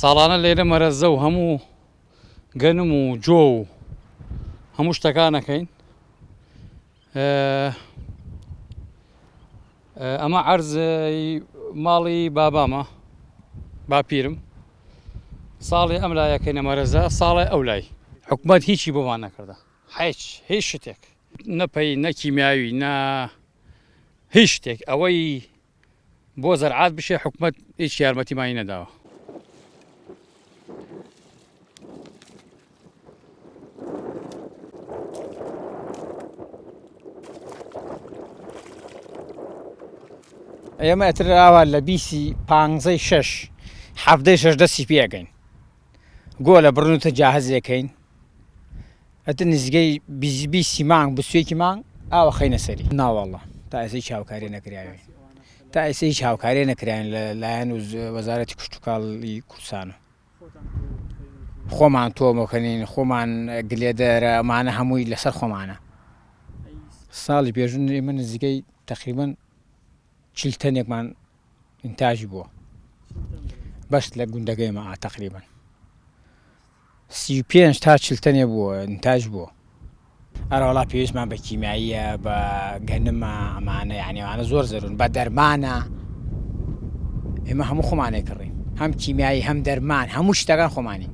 ساڵانە لێرە مەرەزە و هەموو گەنم و جۆ و هەموو شتەکانەکەین. ئەمە عەرزی ماڵی بابامە، باپیرم. ساڵی ئەم لایەکەینە مەرەزە، ساڵی ئەو لای حکومەت هیچی بۆمان نەکردە، هیچ شتێک، نە پەی نە کیمیاوی نە هیچ شتێک. ئەوەی بۆ زەرعات بشێ حکومەت هیچ یارمەتیمانی نەداوە. ئێمە ئەتراوە لە 25/6 7/6 دەستی پێگەین گۆ لە بڕنوتە جاهزەکەین ئەتە نزگەی 20 مانگ بسوێکی مانگ ئاوە خەینە سەری ناوەڵڵە تا ئێستا هیچ هاوکاری نەکراوێ، تا ئێستا هیچ هاوکاری نەکرایان لەلایەن وەزارەتی کشتوکاڵی کوردستانە. خۆمان تۆمەکەنین، خۆمان گلێدەرە، ئەمانە هەمووی لەسەر خۆمانە. ساڵی پێشوو ئێمە نزیکەی تەقریبەن 40 تەنێکمان ئینتاژی بووە بەس لە گوندەکەیمە تەقریبەن 35 تا 40 تەنێ بووە ئینتاژ بووە. ئەرەوەڵا پێویستمان بە کیمیاییە، بە گەنمە، ئەمانە یعنی ئەوانە زۆر زەرورن، بە دەرمانە. ئێمە هەموو خۆمانێ کڕین، هەم کیمیایی هەم دەرمان، هەموو شتەکان خۆمانی.